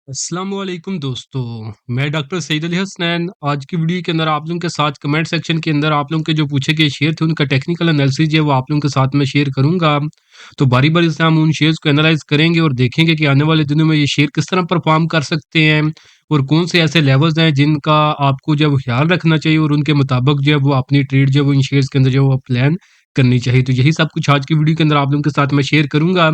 अस्सलाम वालेकुम दोस्तों। मैं डॉक्टर सईद अली हसनैन आज की वीडियो के अंदर आप लोगों के साथ कमेंट सेक्शन के अंदर आप लोगों के जो पूछे गए शेयर थे उनका टेक्निकल एनालिसिस है वो आप लोगों के साथ में शेयर करूंगा। तो बारी बारी से हम उन शेयर्स को एनालाइज करेंगे और देखेंगे कि आने वाले दिनों में ये शेयर किस तरह परफॉर्म कर सकते हैं और कौन से ऐसे लेवल्स हैं जिनका आपको जो है वो ख्याल रखना चाहिए और उनके मुताबिक जो है वो अपनी ट्रेड जो है वो इन शेयर्स के अंदर जो है वो प्लान करनी चाहिए। तो यही सब कुछ आज की वीडियो के अंदर आप लोगों के साथ मैं शेयर करूंगा।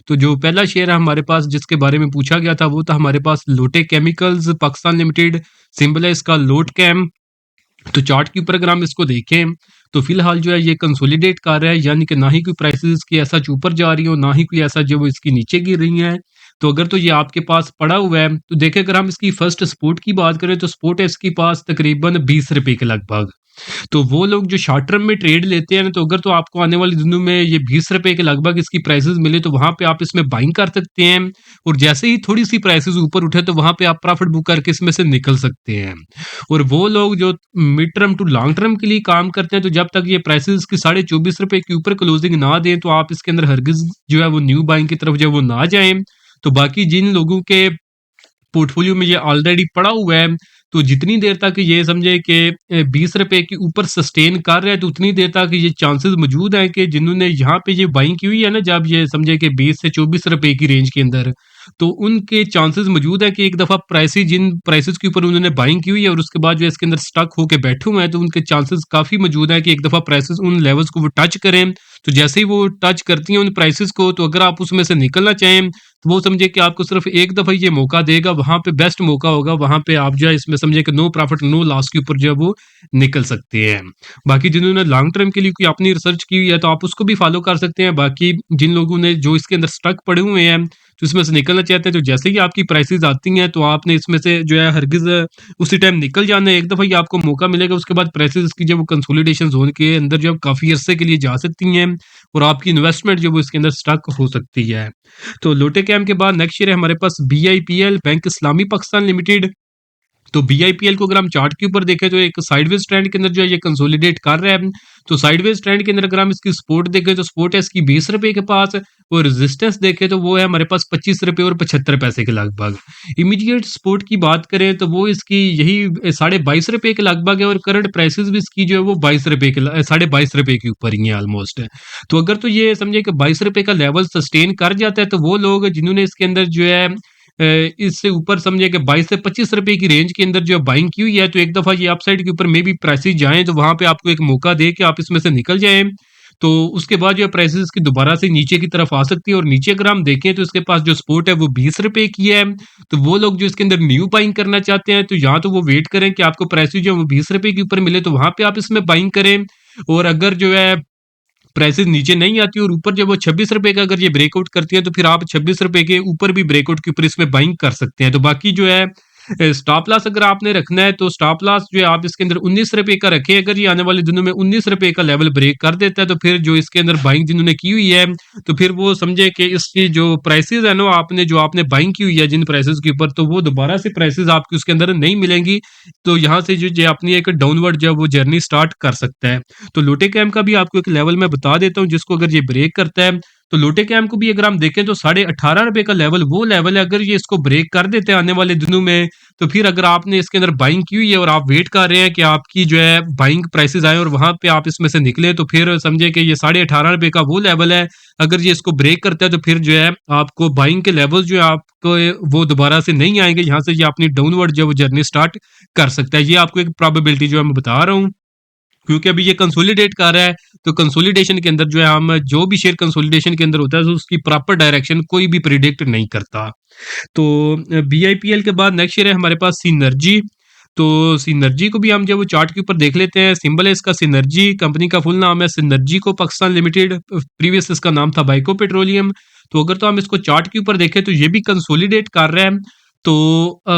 तो जो पहला शेयर है हमारे पास जिसके बारे में पूछा गया था वो था हमारे पास लोटे केमिकल्स पाकिस्तान लिमिटेड। सिंबल है इसका लोट कैम। तो चार्ट के ऊपर अगर हम इसको देखें तो फिलहाल जो है ये कंसोलिडेट कर रहा है, यानी कि ना ही कोई प्राइसेस की ऐसा ऊपर जा रही हो ना ही कोई ऐसा जो वो इसकी नीचे गिर रही है। तो अगर तो ये आपके पास पड़ा हुआ है तो देखिए अगर हम इसकी फर्स्ट सपोर्ट की बात करें तो सपोर्ट है इसके पास तकरीबन 20 रुपए के लगभग। तो वो लोग जो शॉर्ट टर्म में ट्रेड लेते हैं ना, तो अगर तो आपको आने वाले दिनों में ये 20 रुपए के लगभग इसकी प्राइसेस मिले तो वहां पे आप इसमें बाइंग कर सकते हैं। और जैसे ही थोड़ी सी प्राइसेस ऊपर उठे तो वहां पे आप प्रॉफिट बुक करके इसमें से निकल सकते हैं। और वो लोग जो mid term to long term के लिए काम करते हैं तो जब तक ये प्राइसेस की 24.5 रुपए के ऊपर क्लोजिंग ना दें तो आप इसके अंदर हरगिज जो है वो न्यू बाइंग की तरफ जो है वो ना जाएं। तो बाकी जिन लोगों के पोर्टफोलियो में ये ऑलरेडी पड़ा हुआ है तो जितनी देर तक ये समझे कि 20 रुपए के ऊपर सस्टेन कर रहा है तो उतनी देर तक ये चांसेस मौजूद हैं कि जिन्होंने यहाँ पे ये बाइंग की हुई है ना, जब ये समझे कि 20 से 24 रुपए की रेंज के अंदर, तो उनके चांसेस मौजूद है कि एक दफा प्राइसेस जिन प्राइसेस के ऊपर उन्होंने बाइंग की हुई है और उसके बाद जो इसके अंदर स्टक होकर बैठे हुए हैं तो उनके चांसेस काफी मौजूद है कि एक दफा प्राइसेस उन लेवल्स को वो टच करें। तो जैसे ही वो टच करती हैं उन प्राइसेस को तो अगर आप उसमें से निकलना चाहें तो वो समझे कि आपको सिर्फ एक दफा ये मौका देगा, वहां पे बेस्ट मौका होगा, वहां पे आप जो है इसमें समझे कि नो प्रॉफिट नो लॉस के ऊपर जो है वो निकल सकते हैं। बाकी जिन्होंने लॉन्ग टर्म के लिए कोई अपनी रिसर्च की हुई है तो आप उसको भी फॉलो कर सकते हैं। बाकी जिन लोगों ने जो इसके अंदर स्टक पड़े हुए हैं तो इसमें से निकलना चाहते हैं तो जैसे ही आपकी प्राइसेस आती हैं तो आपने इसमें से जो है हरगिज उसी टाइम निकल जाना है। एक दफा ये आपको मौका मिलेगा उसके बाद प्राइसेस की जो वो कंसोलिडेशन जोन के अंदर जो काफी अरसे के लिए जा सकती हैं और आपकी इन्वेस्टमेंट जो वो इसके अंदर स्टक हो सकती है। तो लोटे कैम के बाद नेक्स्ट शेयर है हमारे पास BIPL बैंक इस्लामी पाकिस्तान लिमिटेड। तो BIPL को अगर हम चार्ट के ऊपर देखें तो एक साइडवेज ट्रेंड के अंदर जो है ये कंसोलिडेट कर रहा है। तो साइडवेज ट्रेंड के अंदर अगर हम इसकी सपोर्ट देखें तो सपोर्ट है इसकी 20 रुपए के पास और रेजिस्टेंस देखें तो वो है हमारे पास 25 रुपए और 75 पैसे के लगभग। इमीडिएट सपोर्ट की बात करें तो वो इसकी यही 22.5 रुपए के लगभग है और करंट प्राइसेस भी इसकी जो है वो 22 रुपए के 22.5 रुपए के ऊपर ही है ऑलमोस्ट। तो अगर तो ये समझे कि 22 रुपए का लेवल सस्टेन कर जाता है तो वो लोग जिन्होंने इसके अंदर जो है इससे ऊपर समझे कि 22 से 25 रुपए की रेंज के अंदर जो बाइंग की हुई है तो एक दफा ये अपसाइड के ऊपर मे भी प्राइसेस जाएं तो वहां पे आपको एक मौका दे कि आप इसमें से निकल जाएं। तो उसके बाद जो है प्राइसेस की दोबारा से नीचे की तरफ आ सकती है और नीचे अगर हम देखें तो इसके पास जो सपोर्ट है वो 20 रुपए की है। तो वो लोग जो इसके अंदर न्यू बाइंग करना चाहते हैं तो या तो वो वेट करें कि आपको प्राइसेस जो है वो 20 रुपए के ऊपर मिले तो वहां पे आप इसमें बाइंग करें। और अगर जो है प्राइसेस नीचे नहीं आती और ऊपर जब वो 26 रुपए का अगर ये ब्रेकआउट करती है तो फिर आप 26 रुपए के ऊपर भी ब्रेकआउट के ऊपर इसमें बाइंग कर सकते हैं। तो बाकी जो है स्टॉप लॉस अगर आपने रखना है तो स्टॉप लॉस जो है आप इसके अंदर 19 रुपए का रखें। अगर ये आने वाले दिनों में 19 रुपए का लेवल ब्रेक कर देता है तो फिर जो इसके अंदर बाइंग जिन्होंने की हुई है तो फिर वो समझे कि इसकी जो प्राइसेस है ना आपने जो आपने बाइंग की हुई है जिन प्राइसेस के ऊपर तो वो दोबारा से प्राइसेस आपकी उसके अंदर नहीं मिलेंगी। तो यहाँ से जो अपनी एक डाउनवर्ड जो है वो जर्नी स्टार्ट कर सकता है। तो लोटे कैम का भी आपको एक लेवल मैं बता देता हूँ जिसको अगर ये ब्रेक करता है तो लोटे कैम को भी अगर हम देखें तो 18.5 रुपए का लेवल वो लेवल है। अगर ये इसको ब्रेक कर देते हैं आने वाले दिनों में तो फिर अगर आपने इसके अंदर बाइंग की हुई है और आप वेट कर रहे हैं कि आपकी जो है बाइंग प्राइसेस आए और वहां पे आप इसमें से निकले तो फिर समझे कि ये 18.5 रुपए का वो लेवल है। अगर ये इसको ब्रेक करता है तो फिर जो है आपको बाइंग के लेवल जो है आपको वो दोबारा से नहीं आएंगे, यहाँ से ये अपनी डाउनवर्ड जो है वो जर्नी स्टार्ट कर सकता है। ये आपको एक प्रोबेबिलिटी जो है मैं बता रहा हूँ क्योंकि अभी ये कंसोलिडेट कर रहा है। तो कंसोलिडेशन के अंदर जो है हम जो भी शेयर कंसोलिडेशन के अंदर होता है तो उसकी प्रॉपर डायरेक्शन कोई भी प्रिडिक्ट नहीं करता। तो BIPL के बाद नेक्स्ट शेयर है हमारे पास सिनर्जी। तो सिनर्जी को भी हम जब वो चार्ट के ऊपर देख लेते हैं, सिंबल है इसका सिनर्जी, कंपनी का फुल नाम है सिनर्जी को पाकिस्तान लिमिटेड, प्रीवियस इसका नाम था बाइको पेट्रोलियम। तो अगर तो हम इसको चार्ट के ऊपर देखें तो ये भी कंसोलिडेट कर रहा है। तो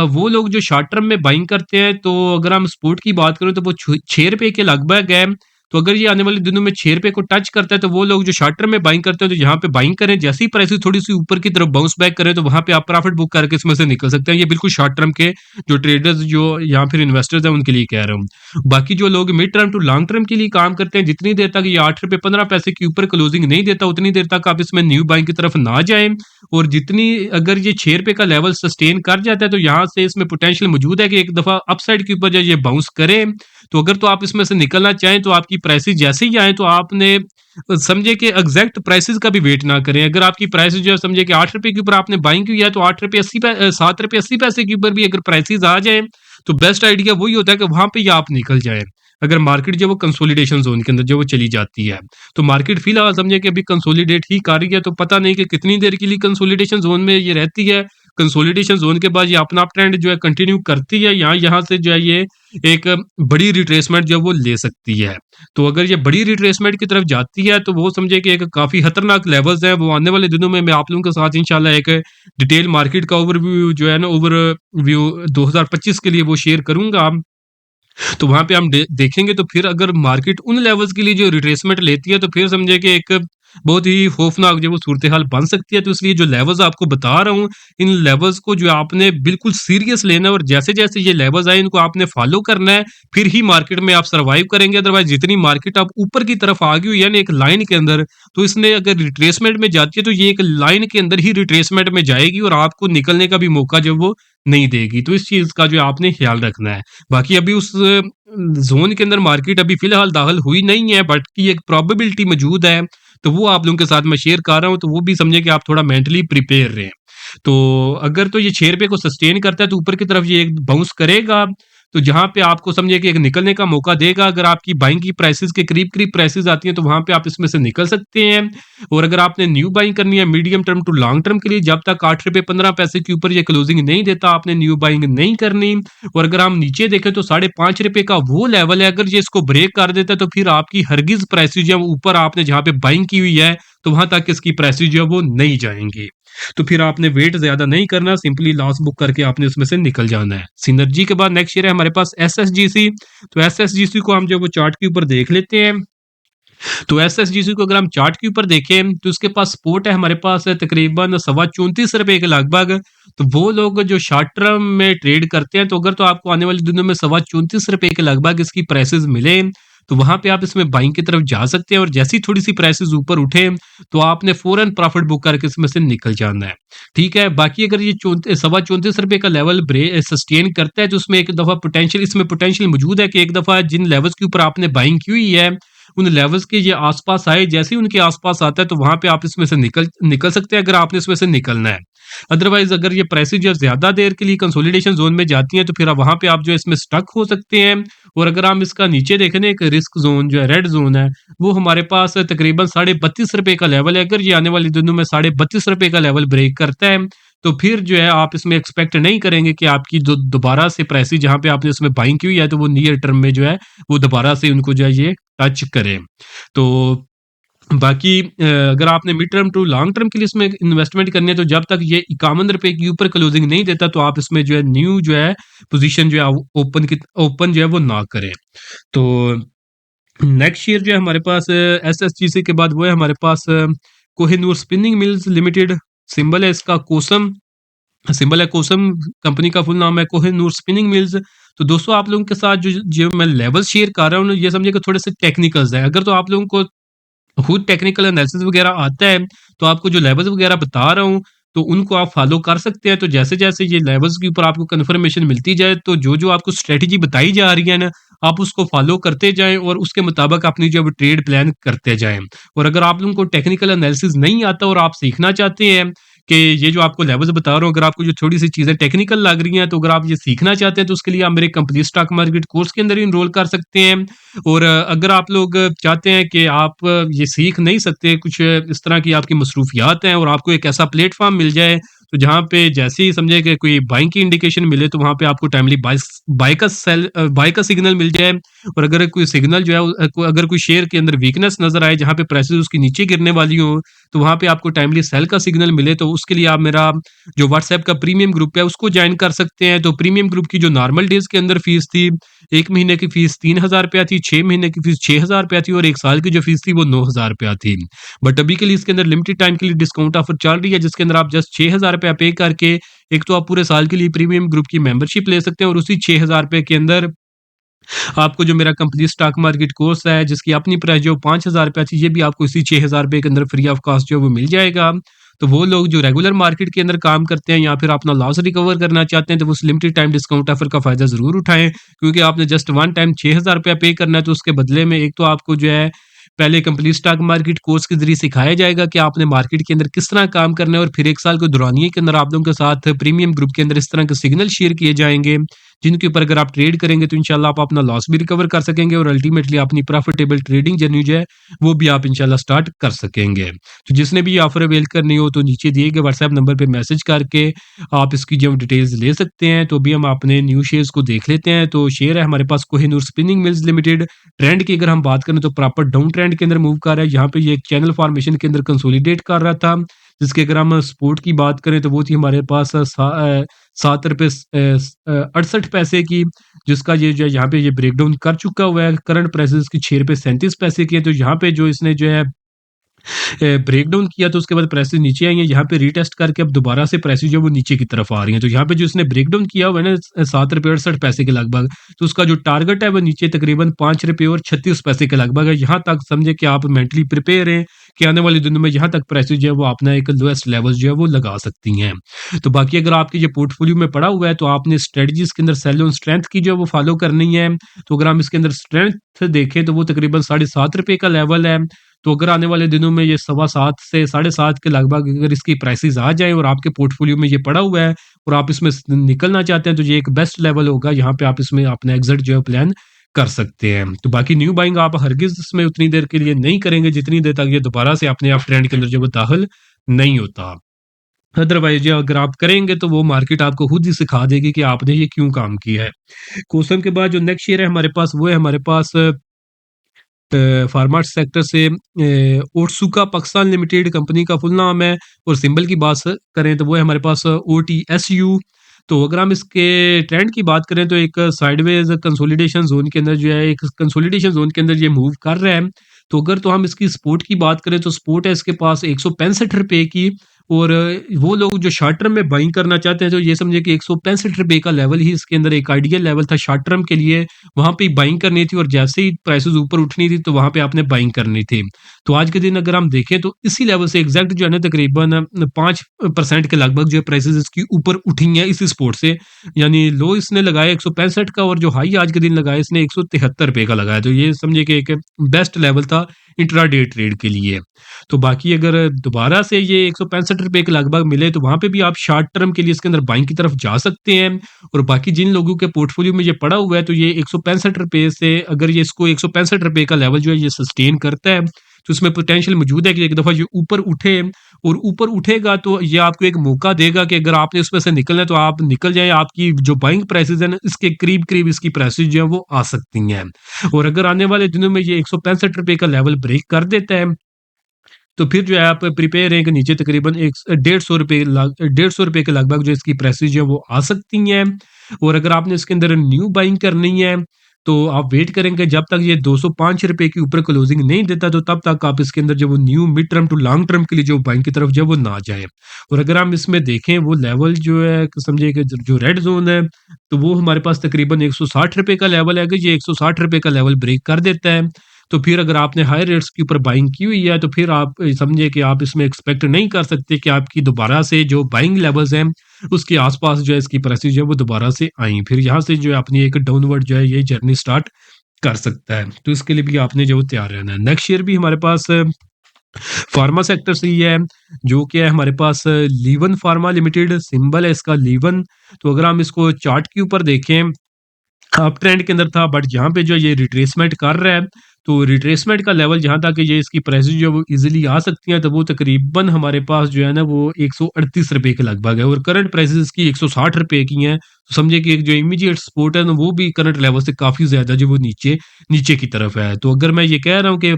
वो लोग जो शॉर्ट टर्म में बाइंग करते हैं तो अगर हम सपोर्ट की बात करें तो वो 6 रुपए के लगभग है। तो अगर ये आने वाले दिनों में 6 रुपए को टच करता है तो वो लोग जो शॉर्ट टर्म में बाइंग करते हैं तो यहाँ पे बाइंग करें। जैसे ही प्राइसेस थोड़ी सी ऊपर की तरफ बाउंस बैक करें तो वहां पे आप प्रॉफिट बुक करके इसमें से निकल सकते हैं। ये बिल्कुल शॉर्ट टर्म के जो ट्रेडर्स जो या फिर इन्वेस्टर्स हैं उनके लिए कह रहा हूँ। बाकी जो लोग mid term to long term के लिए काम करते हैं जितनी देर तक ये 8 रुपए 15 पैसे के ऊपर क्लोजिंग नहीं देता उतनी देर तक आप इसमें न्यू बाइंग की तरफ ना जाएं। और जितनी अगर ये ₹6 का लेवल सस्टेन कर जाता है तो यहाँ से इसमें पोटेंशियल मौजूद है कि एक दफ़ा अपसाइड के ऊपर जो ये बाउंस करे, तो अगर तो आप इसमें से निकलना चाहें तो आपकी प्राइसेज़ जैसे ही आएँ तो आपने समझे कि एग्ज़ैक्ट प्राइसेज़ का भी वेट ना करें। अगर आपकी प्राइसेज़ जो है समझे कि ₹8 के ऊपर आपने बाइंग की है तो ₹7.80 के ऊपर भी अगर प्राइसेज़ आ जाएँ, तो बेस्ट आइडिया वही होता है कि वहाँ पे ही आप निकल जाएँ। अगर मार्केट जो है वो कंसोलिडेशन ज़ोन के अंदर जो वो चली जाती है। तो मार्केट फ़िलहाल समझिए कि अभी कंसोलिडेट ही कर रही है, तो पता नहीं कि कितनी देर के लिए कंसोलिडेशन ज़ोन में ये रहती है। कंसोलिडेशन ज़ोन के बाद ये अपना ट्रेंड जो है कंटिन्यू करती है, यहाँ से जो है ये एक बड़ी रिट्रेसमेंट जो है वो ले सकती है। तो अगर ये बड़ी रिट्रेसमेंट की तरफ जाती है तो वो समझिए कि एक काफ़ी खतरनाक लेवल्स हैं, वो आने वाले दिनों में मैं आप लोगों के साथ इंशाल्लाह एक डिटेल मार्केट का ओवरव्यू जो है ना ओवरव्यू 2025 के लिए वो शेयर करूँगा। तो वहाँ पे हम देखेंगे तो फिर अगर मार्केट उन लेवल्स के लिए जो रिट्रेसमेंट लेती है तो फिर समझे कि एक बहुत ही खौफनाक जो वो सूरत हाल बन सकती है। तो इसलिए जो लेवल्स आपको बता रहा हूँ, इन लेवल्स को जो आपने बिल्कुल सीरियस लेना है और जैसे-जैसे ये लेवल्स आए इनको आपने फॉलो करना है, फिर ही मार्केट में आप सर्वाइव करेंगे। अदरवाइज़ जितनी मार्केट अब ऊपर की तरफ आ गई हुई है ना एक लाइन के अंदर, तो इसने अगर रिट्रेसमेंट में जाती है तो ये एक लाइन के अंदर ही रिट्रेसमेंट में जाएगी और आपको निकलने का भी मौका जो वो नहीं देगी। तो इस चीज़ का जो आपने ख्याल रखना है। बाकी अभी उस ज़ोन के अंदर मार्केट अभी फ़िलहाल दाखिल हुई नहीं है, बट की एक प्रोबेबिलिटी मौजूद है, तो वो आप लोगों के साथ मैं शेयर कर रहा हूँ, तो वो भी समझें कि आप थोड़ा मेंटली प्रिपेयर रहें। तो अगर तो ये ₹6 को सस्टेन करता है तो ऊपर की तरफ ये एक बाउंस करेगा, तो जहाँ पे आपको समझिए कि एक निकलने का मौका देगा। अगर आपकी बाइंग की प्राइसेज़ के करीब-करीब प्राइसेज़ आती हैं, तो वहाँ पे आप इसमें से निकल सकते हैं। और अगर आपने न्यू बाइंग करनी है medium term to long term के लिए, जब तक ₹8.15 के ऊपर ये क्लोजिंग नहीं देता, आपने न्यू बाइंग नहीं करनी। और अगर हम नीचे देखें तो ₹5.5 का वो लेवल है, अगर ये इसको ब्रेक कर देता है तो फिर आपकी हरगिज़ प्राइसेज़ जो है वो ऊपर आपने जहाँ पे बाइंग की हुई है, तो वहाँ तक इसकी प्राइसेज़ जो है वो नहीं जाएँगी। तो फिर आपने वेट ज़्यादा नहीं करना, सिंपली लॉस बुक करके आपने उसमें से निकल जाना है। सिनर्जी के बाद नेक्स्ट शेयर है हमारे पास एसएसजीसी। तो एसएसजीसी को हम जो वो चार्ट के ऊपर देख लेते हैं। तो एसएसजीसी को अगर हम चार्ट के ऊपर देखें तो उसके पास सपोर्ट है हमारे पास है तकरीबन ₹34.25 के लगभग। तो वो लोग जो शॉर्ट टर्म में ट्रेड करते हैं, तो अगर तो आपको आने वाले दिनों में ₹34.25 के लगभग इसकी प्राइसेज़ मिले, तो वहाँ पे आप इसमें बाइंग की तरफ जा सकते हैं और जैसे ही थोड़ी-सी प्राइसेज़ ऊपर उठे, तो आपने फ़ौरन प्रॉफिट बुक करके इसमें से निकल जाना है। ठीक है? बाकी अगर ये ₹34.25 का लेवल सस्टेन करता है, तो उसमें एक दफ़ा पोटेंशियल मौजूद है कि एक दफ़ा जिन लेवल्स के ऊपर आपने बाइंग की हुई है, उन लेवल्स के ये आस-पास आए, जैसे ही उनके आस-पास आता है, तो वहाँ पे आप इसमें से निकल निकल सकते हैं अगर आपने इसमें से निकलना है। अदरवाइज़ अगर ये प्राइसेज़ जो है ज़्यादा देर के लिए कंसोलिडेशन ज़ोन में जाती हैं, तो फिर आप वहाँ पे आप जो है इसमें स्टक हो सकते हैं। और अगर हम इसका नीचे देखें ना एक रिस्क ज़ोन जो है, रेड ज़ोन है, वो हमारे पास तकरीबन ₹32.5 का लेवल है। अगर ये आने वाले दिनों में ₹32.5 का लेवल ब्रेक करता है, तो फिर जो है आप इसमें एक्सपेक्ट नहीं करेंगे कि आपकी जो दोबारा से प्राइसेज़ जहाँ पे आपने इसमें बाइंग की हुई है, तो वो नियर टर्म में जो है, वो दोबारा से उनको जो है ये टच करें। तो बाकी अगर आपने mid term to long term के लिए इसमें इन्वेस्टमेंट करनी है, तो जब तक ये ₹51 के ऊपर क्लोजिंग नहीं देता, तो आप इसमें जो है न्यू जो है पोजीशन जो है ओपन जो है वो ना करें। तो नेक्स्ट शेयर जो है हमारे पास एसएसजीसी के बाद वो है हमारे पास Kohinoor spinning mills limited. Symbol है इसका कोसम। सिंबल है कोसम, कंपनी का फुल नाम है कोहिनूर स्पिनिंग मिल्स। तो दोस्तों आप लोगों के साथ जो जो मैं लेवल शेयर कर रहा हूँ ना, ये समझिए कि थोड़े से टेक्निकल्स हैं। अगर तो आप लोगों को खुद टेक्निकल एनालिसिस वगैरह आता है, तो आपको जो लेवल्स वगैरह बता रहा हूँ, तो उनको आप फॉलो कर सकते हैं। तो जैसे-जैसे ये लेवल्स के ऊपर आपको कन्फर्मेशन मिलती जाए, तो जो-जो आपको स्ट्रैटेजी बताई जा रही है ना, आप उसको फॉलो करते जाएँ और उसके मुताबिक अपनी जो है वो ट्रेड प्लान करते जाएँ। और अगर आप लोगों को टेक्निकल एनालिसिस नहीं आता और आप सीखना चाहते हैं कि ये जो आपको लेवल्स बता रहा हूँ, अगर आपको जो थोड़ी-सी चीज़ें टेक्निकल लग रही हैं, तो अगर आप ये सीखना चाहते हैं, तो उसके लिए आप मेरे कंप्लीट स्टॉक मार्केट कोर्स के अंदर एनरोल कर सकते हैं। और अगर आप लोग चाहते हैं कि आप ये सीख नहीं सकते, कुछ इस तरह की आपकी मसरूफियात हैं और आपको एक ऐसा प्लेटफ़ॉर्म मिल जाए, तो जहाँ पे जैसे ही समझे कि कोई बाइंग की इंडिकेशन मिले, तो वहाँ पे आपको टाइमली बाय का सिग्नल मिल जाए। और अगर कोई सिग्नल जो है अगर कोई शेयर के अंदर वीकनेस नज़र आए, जहाँ पे प्राइसेज़ उसकी नीचे गिरने वाली हो, तो वहाँ पे आपको टाइमली सेल का सिग्नल मिले, तो उसके लिए आप मेरा जो व्हाट्सएप का प्रीमियम ग्रुप है, उसको जॉइन कर सकते हैं। तो प्रीमियम ग्रुप की जो नॉर्मल डेज़ के अंदर फ़ीस थी, 1 महीने की फ़ीस ₹3000 थी, 6 महीने की फ़ीस ₹6000 थी और 1 साल की जो फ़ीस थी वो ₹9000 थी। बट अभी के लिए इसके अंदर लिमिटेड टाइम के लिए डिस्काउंट ऑफर चल रही है, जिसके अंदर आप जस्ट ₹6000 पे करके एक तो आप पूरे साल के लिए प्रीमियम ग्रुप की मेंबरशिप ले सकते हैं और उसी ₹6000 के अंदर आपको जो मेरा कंप्लीट स्टॉक मार्केट कोर्स है, जिसकी अपनी प्राइस जो ₹5000 थी, ये भी आपको इसी ₹6000 के अंदर फ्री ऑफ कॉस्ट जो है वो मिल जाएगा। तो वो लोग जो रेगुलर मार्केट के अंदर काम करते हैं या फिर अपना लॉस रिकवर करना चाहते हैं, तो वो उस लिमिटेड टाइम डिस्काउंट ऑफर का फ़ायदा ज़रूर उठाएँ, क्योंकि आपने जस्ट वन टाइम ₹6000 पे करना है, तो उसके बदले में एक तो आपको जो है पहले कंप्लीट स्टॉक मार्केट कोर्स के ज़रिए सिखाया जाएगा कि आपने मार्केट के अंदर किस तरह काम करना है, और फिर 1 साल के दौरानिए के अंदर आप लोगों के साथ प्रीमियम ग्रुप के अंदर इस तरह के सिग्नल शेयर किए जाएँगे, जिनके ऊपर अगर आप ट्रेड करेंगे तो इंशाल्लाह आप अपना लॉस भी रिकवर कर सकेंगे और अल्टीमेटली अपनी प्रॉफिटेबल ट्रेडिंग जर्नी जो है, वो भी आप इंशाल्लाह स्टार्ट कर सकेंगे। तो जिसने भी ये ऑफ़र अवेल करनी हो, तो नीचे दिए गए व्हाट्सएप नंबर पे मैसेज करके आप इसकी जो डिटेल्स ले सकते हैं। तो अभी हम अपने न्यू शेयर्स को देख लेते हैं। तो शेयर है हमारे पास Kohinoor spinning mills limited. Trend की अगर हम बात करें तो प्रॉपर डाउन ट्रेंड के अंदर मूव कर रहा है। यहाँ पे ये एक चैनल फॉर्मेशन के अंदर कंसोलिडेट कर रहा था, जिसकी अगर हम सपोर्ट की बात करें तो वो थी हमारे पास ₹7.68 की, जिसका ये जो है यहाँ पे ये ब्रेकडाउन कर चुका हुआ है। करंट प्राइसेस की ₹6.37 की है। तो यहाँ पे जो इसने जो है ब्रेकडाउन किया, तो उसके बाद प्राइसेस नीचे आई हैं। यहाँ पे रीटेस्ट करके अब दोबारा से प्राइसेस जो है वो नीचे की तरफ आ रही हैं। तो यहाँ पे जो इसने ब्रेकडाउन किया हुआ है ना ₹7.68 के लगभग, तो उसका जो टारगेट है वो नीचे तकरीबन ₹5.36 के लगभग है। यहाँ तक समझे कि आप मेंटली प्रिपेयर हैं कि आने वाले दिनों में यहाँ तक प्राइसेस जो है वो अपना एक लोएस्ट लेवल जो है वो लगा सकती हैं। तो बाकी अगर आपके ये पोर्टफोलियो में पड़ा हुआ है, तो आपने स्ट्रेटजीज के अंदर सेल ऑन स्ट्रेंथ की जो है वो फॉलो करनी है। तो अगर हम इसके अंदर स्ट्रेंथ देखें तो वो तकरीबन ₹7.5 का लेवल है। तो अगर आने वाले दिनों में ये 7.25 से 7.5 के लगभग अगर इसकी प्राइसेस आ जाएँ और आपके पोर्टफोलियो में ये पड़ा हुआ है और आप इसमें निकलना चाहते हैं, तो ये एक बेस्ट लेवल होगा। यहाँ पे आप इसमें अपना एग्जिट जो है प्लान कर सकते हैं। तो बाकी न्यू बाइंग आप हरगिज़ इसमें उतनी देर के लिए नहीं करेंगे जितनी देर तक ये दोबारा से अपने आप ट्रेंड के अंदर जो है वो दाखिल नहीं होता। अदरवाइज़ जो अगर आप करेंगे तो वो मार्केट आपको खुद ही सिखा देगी कि आपने ये क्यों काम किया है। क्वेश्चन के बाद जो नेक्स्ट शेयर है हमारे पास, वो है हमारे पास फार्मा सेक्टर से ओट्सुका पाकिस्तान लिमिटेड कंपनी का फुल नाम है, और सिंबल की बात करें तो वो है हमारे पास OTSU। तो अगर हम इसके ट्रेंड की बात करें तो एक साइडवेज कंसोलिडेशन जोन के अंदर जो है, एक कंसोलिडेशन जोन के अंदर ये मूव कर रहा है। तो अगर तो हम इसकी सपोर्ट की बात करें तो सपोर्ट है इसके पास ₹165 की, और वो लोग जो शॉर्ट टर्म में बाइंग करना चाहते हैं तो ये समझे कि ₹165 का लेवल ही इसके अंदर एक आइडियल लेवल था शॉर्ट टर्म के लिए। वहाँ पे बाइंग करनी थी और जैसे ही प्राइसेस ऊपर उठनी थी तो वहाँ पे आपने बाइंग करनी थी। तो आज के दिन अगर हम देखें तो इसी लेवल से एग्जैक्ट जो है ना तकरीबन 5% के लगभग जो है प्राइसेस इसकी ऊपर उठी हैं इसी सपोर्ट से। यानी लो इसने लगाया 165 का, और जो हाई आज के दिन लगाया इसने ₹173 का लगाया। तो ये समझिए कि एक बेस्ट लेवल था इंट्राडे ट्रेड के लिए। तो बाकी अगर दोबारा से ये ₹165 के लगभग मिले तो वहाँ पे भी आप शॉर्ट टर्म के लिए इसके अंदर बाइंग की तरफ जा सकते हैं। और बाकी जिन लोगों के पोर्टफोलियो में ये पड़ा हुआ है तो ये ₹165 से अगर ये इसको ₹165 का लेवल जो है ये सस्टेन करता है, तो इसमें पोटेंशियल मौजूद है कि एक दफ़ा ये ऊपर उठे, और ऊपर उठेगा तो ये आपको एक मौका देगा कि अगर आपने उसमें से निकलना है तो आप निकल जाएँ। आपकी जो बाइंग प्राइसेज़ है ना इसके करीब-करीब इसकी प्राइसेज़ जो है वो आ सकती हैं। और अगर आने वाले दिनों में ये ₹165 का लेवल ब्रेक कर देता है, तो फिर जो है आप प्रिपेयर हैं कि नीचे तकरीबन एक ₹150 के लगभग जो इसकी प्राइसेज़ जो है वो आ सकती हैं। और अगर आपने इसके अंदर न्यू बाइंग करनी है, तो आप वेट करेंगे जब तक ये ₹205 के ऊपर क्लोजिंग नहीं देता, तो तब तक आप इसके अंदर जो वो new mid term to long term के लिए जो बाइंग की तरफ जो है वो ना जाएँ। और अगर हम इसमें देखें वो लेवल जो है समझिए कि जो रेड ज़ोन है, तो वो हमारे पास तकरीबन ₹160 का लेवल है। अगर ये ₹160 का लेवल ब्रेक कर देता है, तो फिर अगर आपने हाई रेट्स के ऊपर बाइंग की हुई है, तो फिर आप समझिए कि आप इसमें एक्सपेक्ट नहीं कर सकते कि आपकी दोबारा से जो बाइंग लेवल्स हैं, उसके आस-पास जो है इसकी प्राइसेज़ जो है वो दोबारा से आएँ। फिर यहाँ से जो है अपनी एक डाउनवर्ड जो है ये जर्नी स्टार्ट कर सकता है। तो इसके लिए भी आपने जो है तैयार रहना है। नेक्स्ट शेयर भी हमारे पास फार्मा सेक्टर से ही है, जो कि है हमारे पास लीवन फार्मा लिमिटेड, सिंबल है इसका लीवन। तो अगर हम इसको चार्ट के ऊपर देखें, अप ट्रेंड के अंदर था, बट यहाँ पे जो है ये रिट्रेसमेंट कर रहा है। तो रिट्रेसमेंट का लेवल जहाँ तक ये इसकी प्राइसेस जो है वो ईज़िली आ सकती हैं, तो वो तकरीबन हमारे पास जो है ना वो ₹138 के लगभग है, और करंट प्राइसेस इसकी ₹160 की हैं। तो समझिए कि एक जो इमीडिएट सपोर्ट है ना वो भी करंट लेवल से काफ़ी ज़्यादा जो वो नीचे नीचे की तरफ है। तो अगर मैं ये कह रहा हूँ कि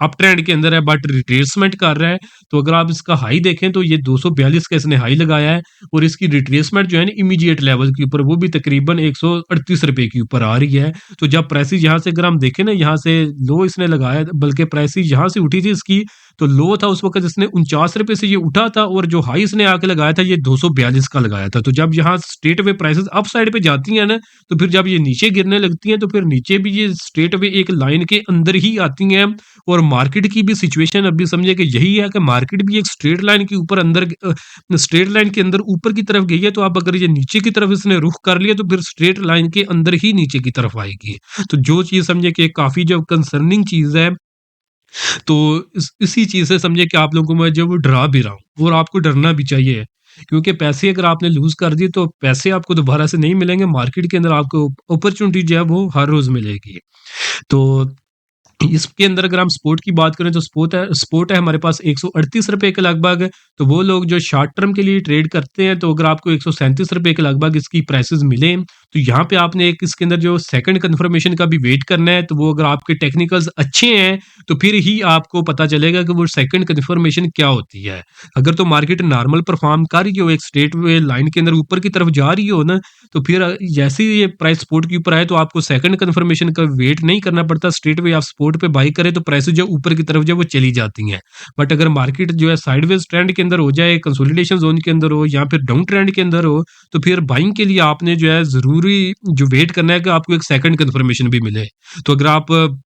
अप ट्रेंड के अंदर है बट रिट्रेसमेंट कर रहा है, तो अगर आप इसका हाई देखें तो ये 242 का इसने हाई लगाया है, और इसकी रिट्रेसमेंट जो है ना इमीडिएट लेवल के ऊपर वो भी तकरीबन ₹138 के ऊपर आ रही है। तो जब प्राइसेस यहाँ से अगर हम देखें ना, यहाँ से लो इसने लगाया, बल्कि प्राइसेस यहाँ से उठी थी इसकी तो लो था उस वक़्त इसने ₹49 से ये उठा था और जो हाई इसने आके लगाया था ये 242 का लगाया था। तो जब यहाँ straight away prices up side पे जाती हैं ना, तो फिर जब ये नीचे गिरने लगती हैं तो फिर नीचे भी ये स्ट्रेट अवे एक लाइन के अंदर ही आती हैं और मार्केट की भी सिचुएशन अभी समझिए कि यही है कि मार्केट भी एक स्ट्रेट लाइन के ऊपर स्ट्रेट लाइन के अंदर ऊपर की तरफ गई है, तो अब अगर ये नीचे की तरफ इसने रुख कर लिया तो फिर स्ट्रेट लाइन के अंदर ही नीचे की तरफ आएगी। तो जो चीज़ समझिए कि काफ़ी जो कंसर्निंग चीज़ है, तो इसी चीज़ से समझिए कि आप लोगों को मैं जो वो डरा भी रहा हूँ और आपको डरना भी चाहिए। क्योंकि पैसे अगर आपने लूज़ कर दिए तो पैसे आपको दोबारा से नहीं मिलेंगे, मार्केट के अंदर आपको अपॉर्च्युनिटी जो है वो हर रोज़ मिलेगी। तो इसके अंदर अगर हम स्पोर्ट की बात करें तो स्पोर्ट है हमारे पास ₹138 के लगभग। तो वो लोग जो शॉर्ट टर्म के लिए ट्रेड करते हैं, तो अगर आपको ₹137 के लगभग इसकी प्राइसेस मिले, तो यहाँ पे आपने एक इसके अंदर जो सेकंड कंफर्मेशन का भी वेट करना है। तो वो अगर आपके टेक्निकल्स अच्छे हैं, तो फिर ही आपको पता चलेगा कि वो सेकंड कंफर्मेशन क्या होती है। अगर तो मार्केट नॉर्मल परफॉर्म कर रही हो, एक स्ट्रेट वे लाइन के अंदर ऊपर की तरफ जा रही हो ना, तो फिर जैसे ही ये प्राइस सपोर्ट के ऊपर आए तो आपको सेकंड कंफर्मेशन का वेट नहीं करना पड़ता, स्ट्रेट वे आप सपोर्ट पे बाई करें तो प्राइसेस जो ऊपर की तरफ जो है वो चली जाती हैं। बट अगर मार्केट जो है साइडवेज ट्रेंड के अंदर हो जाए, कंसोलिडेशन जोन के अंदर हो या फिर डाउन ट्रेंड के अंदर हो, तो फिर बाइंग के लिए आपने जो है ज़रूरी जो वेट करना है कि आपको एक सेकंड कंफर्मेशन भी मिले। तो अगर आप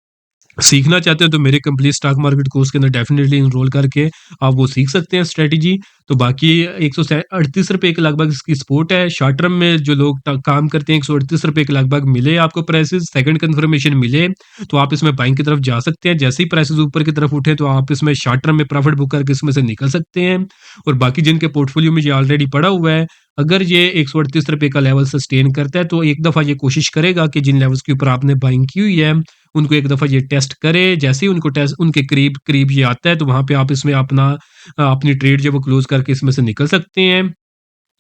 सीखना चाहते हैं तो मेरे कंप्लीट स्टॉक मार्केट कोर्स के अंदर डेफिनेटली इनरोल करके आप वो सीख सकते हैं स्ट्रेटजी। तो बाकी ₹138 के लगभग इसकी सपोर्ट है। शॉर्ट टर्म में जो लोग काम करते हैं ₹138 के लगभग मिले आपको प्राइसेस, सेकंड कंफर्मेशन मिले, तो आप इसमें बाइंग की तरफ जा सकते हैं। जैसे ही प्राइसेस ऊपर की तरफ उठे तो आप इसमें शॉर्ट टर्म में प्रॉफिट बुक करके इसमें से निकल सकते हैं। और बाकी जिनके पोर्टफोलियो में ये ऑलरेडी पड़ा हुआ है, अगर ये ₹138 का लेवल सस्टेन करता है तो एक दफ़ा ये कोशिश करेगा कि जिन लेवल्स के ऊपर आपने बाइंग की हुई है उनको एक दफ़ा ये टेस्ट करे। जैसे ही उनको टेस्ट उनके करीब ये आता है तो वहाँ पे आप इसमें अपनी ट्रेड जो है वो क्लोज़ करके इसमें से निकल सकते हैं।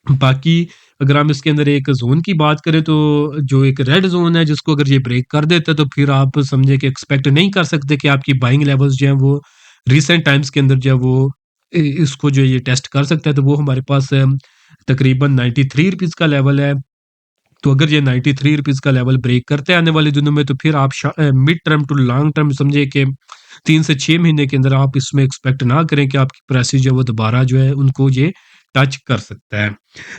बाकी अगर हम इसके अंदर एक ज़ोन की बात करें तो जो एक रेड ज़ोन है जिसको अगर ये ब्रेक कर देता है तो फिर आप समझिए कि एक्सपेक्ट नहीं कर सकते कि आपकी बाइंग लेवल्स जो हैं वो रिसेंट टाइम्स के अंदर जो है वो इसको जो है ये टेस्ट कर सकता है। तो वो हमारे पास तकरीबन ₹93 का लेवल है। तो अगर ये ₹93 का लेवल ब्रेक करते हैं आने वाले दिनों में तो फिर आप mid term to long term समझिए कि 3 से 6 महीने के अंदर आप इसमें एक्सपेक्ट ना करें कि आपकी प्राइसेस जो है वो दोबारा जो है उनको ये टच कर सकता है।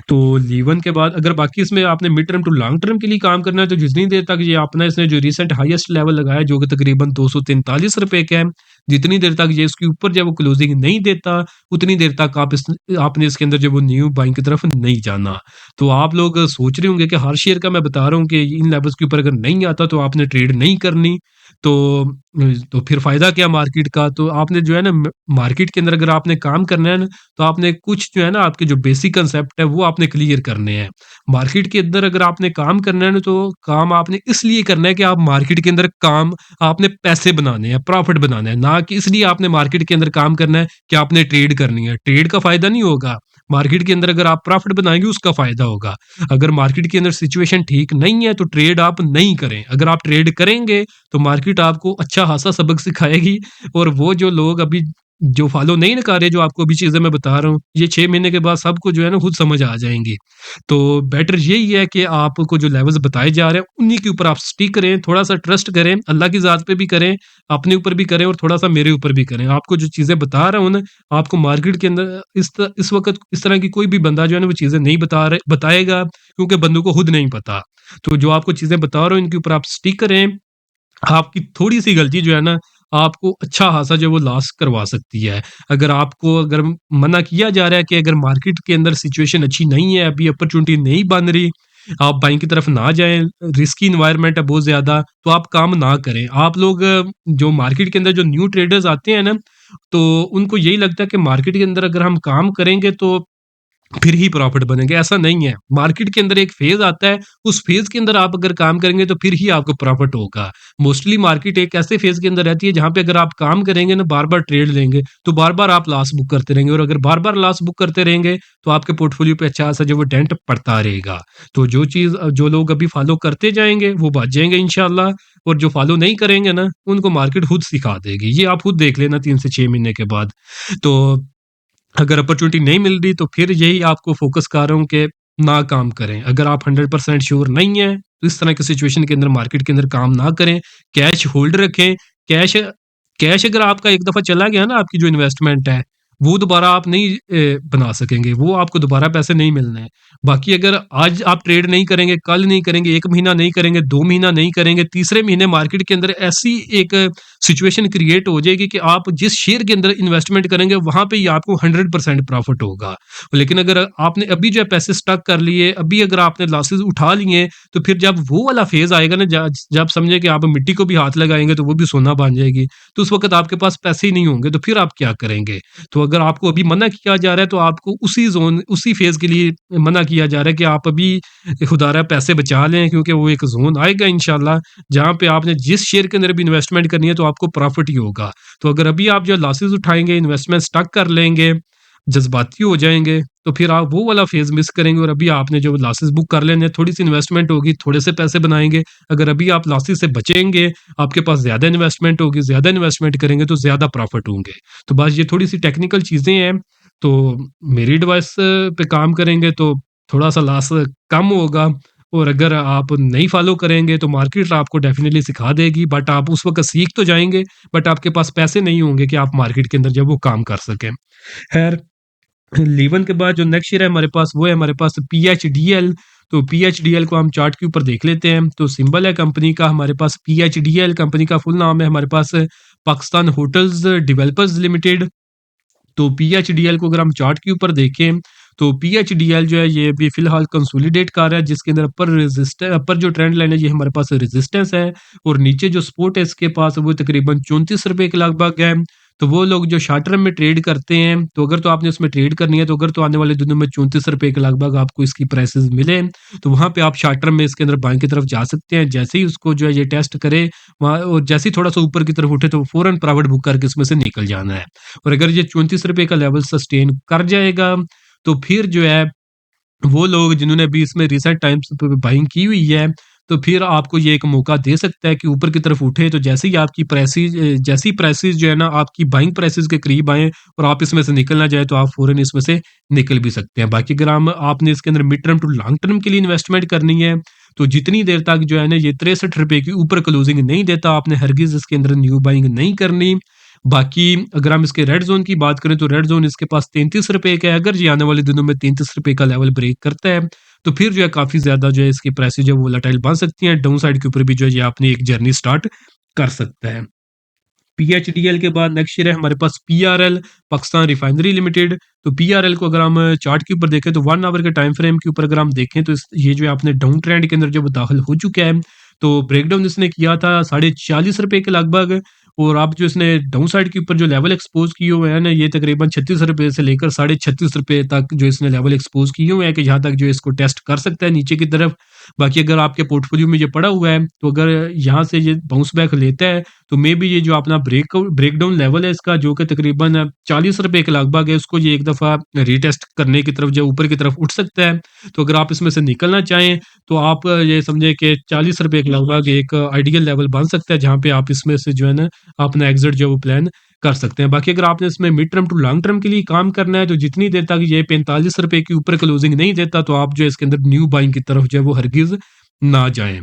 तो लीवन के बाद अगर बाकी इसमें आपने mid term to long term के लिए काम करना है तो जितनी देर तक ये अपना इसने जो रिसेंट हाईएस्ट लेवल लगाया है जो कि तकरीबन ₹243 का है, जितनी देर तक ये इसके ऊपर जो है वो क्लोजिंग नहीं देता, उतनी देर तक आपने इसके अंदर जो वो न्यू बाइंग की तरफ नहीं जाना। तो आप लोग सोच रहे होंगे कि हर शेयर का मैं बता रहा हूँ कि इन लेवल्स के ऊपर अगर नहीं आता तो आपने ट्रेड नहीं करनी। तो तो फिर फ़ायदा क्या मार्केट का? तो आपने जो है ना मार्केट के अंदर अगर आपने काम करना है ना, तो आपने कुछ जो है ना आपके जो बेसिक कांसेप्ट है वो आपने क्लियर करने हैं। मार्केट के अंदर अगर आपने काम करना है ना, तो काम आपने इसलिए करना है कि आप मार्केट के अंदर काम आपने पैसे बनाने हैं, प्रॉफ़िट बनाना है, ना कि इसलिए आपने मार्केट के अंदर काम करना है कि आपने ट्रेड करनी है। ट्रेड का फ़ायदा नहीं होगा, मार्केट के अंदर अगर आप प्रॉफ़िट बनाएँगे उसका फ़ायदा होगा। अगर मार्केट के अंदर सिचुएशन ठीक नहीं है तो ट्रेड आप नहीं करें। अगर आप ट्रेड करेंगे तो मार्केट आपको अच्छा खासा सबक सिखाएगी और वो जो लोग अभी जो फॉलो नहीं ना कर रहे, जो आपको अभी चीज़ें मैं बता रहा हूँ, ये 6 महीने के बाद सबको जो है ना खुद समझ आ जाएँगी। तो बेटर यही है कि आपको जो लेवल्स बताए जा रहे हैं, उन्हीं के ऊपर आप स्टिक करें, थोड़ा-सा ट्रस्ट करें, अल्लाह की ज़ात पे भी करें, अपने ऊपर भी करें और थोड़ा-सा मेरे ऊपर भी करें। आपको जो चीज़ें बता रहा हूँ ना, आपको मार्केट के अंदर इस वक़्त इस तरह की कोई भी बंदा जो है ना वो चीज़ें नहीं बताएगा क्योंकि बंदों को खुद नहीं पता। तो जो आपको चीज़ें बता रहा हूँ इनके ऊपर आप स्टिक करें। आपकी थोड़ी-सी गलती जो है ना, आपको अच्छा खासा जो है वो लॉस करवा सकती है। अगर मना किया जा रहा है कि अगर मार्केट के अंदर सिचुएशन अच्छी नहीं है, अभी अपॉर्च्युनिटी नहीं बन रही, आप बाइंग की तरफ ना जाएँ, रिस्की एनवायरनमेंट है बहुत ज़्यादा, तो आप काम ना करें। आप लोग जो मार्केट के अंदर जो न्यू ट्रेडर्स आते हैं ना, तो उनको यही लगता है कि मार्केट के अंदर अगर हम काम करेंगे तो फिर ही प्रॉफिट बनेंगे, ऐसा नहीं है। मार्केट के अंदर एक फ़ेज़ आता है, उस फ़ेज़ के अंदर आप अगर काम करेंगे तो फिर ही आपको प्रॉफिट होगा। मोस्टली मार्केट एक ऐसे फ़ेज़ के अंदर रहती है जहाँ पे अगर आप काम करेंगे ना, बार-बार ट्रेड लेंगे, तो बार-बार आप लॉस बुक करते रहेंगे और अगर बार-बार लॉस बुक करते रहेंगे, तो आपके पोर्टफोलियो पे अच्छा-सा जो वो डेंट पड़ता रहेगा। तो जो लोग अभी फ़ॉलो करते जाएँगे, वो बच जाएँगे इंशाअल्लाह और जो फ़ॉलो नहीं करेंगे ना, उनको मार्केट खुद सिखा देगी। ये आप खुद देख लेना 3 से 6 महीने के बाद। तो अगर अपॉर्चुनिटी नहीं मिल रही तो फिर यही आपको फ़ोकस कर रहा हूँ कि ना काम करें। अगर आप 100% श्योर नहीं हैं, तो इस तरह की सिचुएशन के अंदर मार्केट के अंदर काम ना करें, कैश होल्ड रखें। कैश कैश अगर आपका एक दफ़ा चला गया ना, आपकी जो इन्वेस्टमेंट है, वो दोबारा आप नहीं बना सकेंगे, वो आपको दोबारा पैसे नहीं मिलने हैं। बाकी अगर आज आप ट्रेड नहीं करेंगे, कल नहीं करेंगे, 1 महीना नहीं करेंगे, 2 महीना नहीं करेंगे, तीसरे महीने मार्केट के अंदर ऐसी एक सिचुएशन क्रिएट हो जाएगी कि आप जिस शेयर के अंदर इन्वेस्टमेंट करेंगे, वहाँ पे ही आपको 100% प्रॉफ़िट होगा। लेकिन अगर आपने अभी जो है पैसे स्टक कर लिए, अभी अगर आपने लॉसेस उठा लिए, तो फिर जब वो वाला फ़ेज़ आएगा ना, जब समझे कि आप मिट्टी को भी हाथ लगाएँगे, तो वो भी सोना बन जाएगी। तो उस वक़्त आपके पास पैसे ही नहीं होंगे, तो फिर आप क्या करेंगे? तो अगर आपको अभी मना किया जा रहा है, तो आपको उसी फ़ेज़ के लिए मना किया जा रहा है कि आप अभी खुदारा पैसे बचा लें, क्योंकि वो एक ज़ोन आएगा इंशाल्लाह, जहाँ पे आपने जिस शेयर के अंदर भी इन्वेस्टमेंट करनी है, तो आपको प्रॉफ़िट ही होगा। तो अगर अभी आप जो लॉसेस उठाएँगे, इन्वेस्टमेंट स्टक कर लेंगे, जज़्बाती हो जाएँगे, तो फिर आप वो वाला फ़ेज़ मिस करेंगे और अभी आपने जो लॉसेस बुक कर लेने हैं, थोड़ी-सी इन्वेस्टमेंट होगी, थोड़े से पैसे बनाएँगे। अगर अभी आप लॉसेस से बचेंगे, आपके पास ज़्यादा इन्वेस्टमेंट होगी, ज़्यादा इन्वेस्टमेंट करेंगे तो ज़्यादा प्रॉफ़िट होंगे। तो बस ये थोड़ी-सी टेक्निकल चीज़ें हैं, तो मेरी एडवाइस पे काम करेंगे तो थोड़ा-सा लॉस कम होगा, और अगर आप नहीं फ़ॉलो करेंगे तो मार्केट आपको डेफ़िनिटली सिखा देगी, बट आप उस वक़्त सीख तो जाएँगे, बट आपके पास पैसे नहीं होंगे कि आप मार्केट के अंदर जो है वो काम कर सकें। ख़ैर, लीवन के बाद जो नेक्स्ट शेयर है हमारे पास, वो है हमारे पास पीएचडीएल। तो पीएचडीएल को हम चार्ट के ऊपर देख लेते हैं। तो सिंबल है कंपनी का हमारे पास पीएचडीएल, कंपनी का फुल नाम है हमारे पास पाकिस्तान होटल्स डेवलपर्स लिमिटेड। तो पीएचडीएल को अगर हम चार्ट के ऊपर देखें, तो पीएचडीएल जो है ये भी फिलहाल कंसोलिडेट कर रहा है, जिसके अंदर अपर जो ट्रेंड लाइन है ये हमारे पास रेजिस्टेंस है, और नीचे जो सपोर्ट है इसके पास वो तकरीबन 34 रुपए के लगभग है। तो वो लोग जो शॉर्ट टर्म में ट्रेड करते हैं, तो अगर तो आपने उसमें ट्रेड करनी है, तो अगर तो आने वाले दिनों में 34 रुपए के लगभग आपको इसकी प्राइसेस मिले, तो वहां पे आप शॉर्ट टर्म में इसके अंदर बाइंग की तरफ जा सकते हैं। जैसे ही उसको जो है ये टेस्ट करे वहाँ, और जैसे ही थोड़ा सा ऊपर की तरफ उठे, तो फौरन प्रॉफिट बुक करके इसमें से निकल जाना है। और अगर ये 34 रुपए का लेवल सस्टेन कर जाएगा, तो फिर जो है वो लोग जिन्होंने अभी इसमें रिसेंट टाइम्स पे बाइंग की हुई है, तो फिर आपको ये एक मौका दे सकता है कि ऊपर की तरफ उठे, तो जैसे ही आपकी जैसी प्राइसेस जो है ना आपकी बाइंग प्राइसेस के करीब आएँ और आप इसमें से निकलना चाहें, तो आप फ़ौरन इसमें से निकल भी सकते हैं। बाकी अगर हम आपने इसके अंदर mid term to long term के लिए इन्वेस्टमेंट करनी है, तो जितनी देर तक जो है ना ये 63 रुपए के ऊपर क्लोजिंग नहीं देता, आपने हरगिज़ इसके अंदर न्यू बाइंग नहीं करनी। बाकी अगर हम इसके रेड ज़ोन की बात करें, तो रेड ज़ोन इसके पास 33 रुपए का है। अगर ये आने वाले दिनों में 33 रुपए का लेवल ब्रेक करता है, तो फिर जो है काफ़ी ज़्यादा जो है इसकी प्राइसेज़ जो है वोलेटाइल बन सकती हैं। डाउन साइड के ऊपर भी जो है ये अपनी एक जर्नी स्टार्ट कर सकता है। पीएचडीएल के बाद नेक्स्ट ईयर है हमारे पास पीआरएल, पाकिस्तान रिफाइनरी लिमिटेड। तो पीआरएल को अगर हम चार्ट के ऊपर देखें, तो 1 आवर के टाइम फ्रेम के ऊपर अगर हम देखें, तो ये जो है अपने डाउन ट्रेंड के अंदर जो दाखिल हो चुका है। तो ब्रेकडाउन इसने किया था 40.5 रुपए के लगभग, और अब जो इसने डाउन साइड के ऊपर जो लेवल एक्सपोज किए हुए हैं ना, ये तकरीबन 36 रुपए से लेकर 36.5 रुपए तक जो इसने लेवल एक्सपोज किए हुए हैं, कि जहाँ तक जो इसको टेस्ट कर सकता है नीचे की तरफ। बाकी अगर आपके पोर्टफोलियो में ये पड़ा हुआ है, तो अगर यहाँ से ये बाउंस बैक लेता है, तो मे बी ये जो अपना ब्रेकडाउन लेवल है इसका, जो कि तकरीबन 40 रुपए के लगभग है, उसको ये एक दफ़ा रीटेस्ट करने की तरफ जो ऊपर की तरफ उठ सकता है। तो अगर आप इसमें से निकलना चाहें, तो आप ये समझे कि 40 रुपए के लगभग एक आइडियल लेवल बन सकता है, जहाँ पे आप इसमें से जो है ना अपना एग्जिट जो है वो प्लान कर सकते हैं। बाकी अगर आपने इसमें mid term to long term के लिए काम करना है, तो जितनी देर तक ये 45 रुपए के ऊपर क्लोजिंग नहीं देता, तो आप जो है इसके अंदर न्यू बाइंग की तरफ जो है वो हरगिज़ ना जाएँ।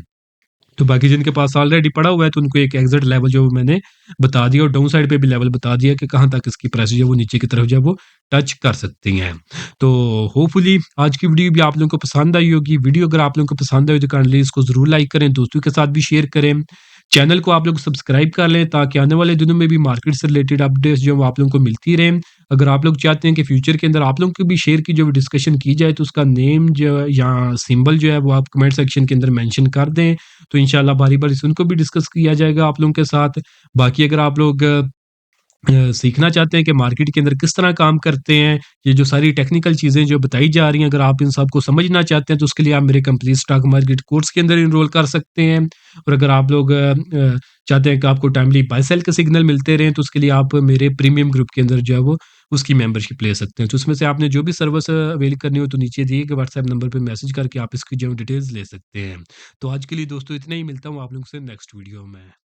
तो बाकी जिनके पास ऑलरेडी पड़ा हुआ है, तो उनको एक एग्ज़िट लेवल जो मैंने बता दिया, और डाउन साइड पे भी लेवल बता दिया कि कहाँ तक इसकी प्राइस जो है वो नीचे की तरफ जो है वो टच कर सकती हैं। तो होपफुली आज की वीडियो भी आप लोगों को पसंद आई होगी। वीडियो अगर आप लोगों को पसंद आई तो काइंडली इसको ज़रूर लाइक करें, दोस्तों के साथ भी शेयर करें। चैनल को आप लोग सब्सक्राइब कर लें, ताकि आने वाले दिनों में भी मार्केट से रिलेटेड अपडेट्स जो हैं वो आप लोगों को मिलती रहें। अगर आप लोग चाहते हैं कि फ्यूचर के अंदर आप लोगों की भी शेयर की जो डिस्कशन की जाए, तो उसका नेम जो है या सिंबल जो है वो आप कमेंट सेक्शन के अंदर मेंशन कर दें, तो इंशाल्लाह बारी-बारी से उनको भी डिस्कस किया जाएगा आप लोगों के साथ। बाकी अगर आप लोग सीखना चाहते हैं कि मार्केट के अंदर किस तरह काम करते हैं, ये जो सारी टेक्निकल चीज़ें जो बताई जा रही हैं, अगर आप इन सबको समझना चाहते हैं, तो उसके लिए आप मेरे कंप्लीट स्टॉक मार्केट कोर्स के अंदर एनरोल कर सकते हैं। और अगर आप लोग चाहते हैं कि आपको टाइमली बाय सेल के सिग्नल मिलते रहें, तो उसके लिए आप मेरे प्रीमियम ग्रुप के अंदर जो है वो उसकी मेंबरशिप ले सकते हैं। तो उसमें से आपने जो भी सर्विस अवेल करनी हो, तो नीचे दिए गए व्हाट्सएप नंबर पे मैसेज करके आप इसकी जो डिटेल्स ले सकते हैं। तो आज के लिए दोस्तों इतना ही, मिलता हूँ आप लोगों से नेक्स्ट वीडियो में।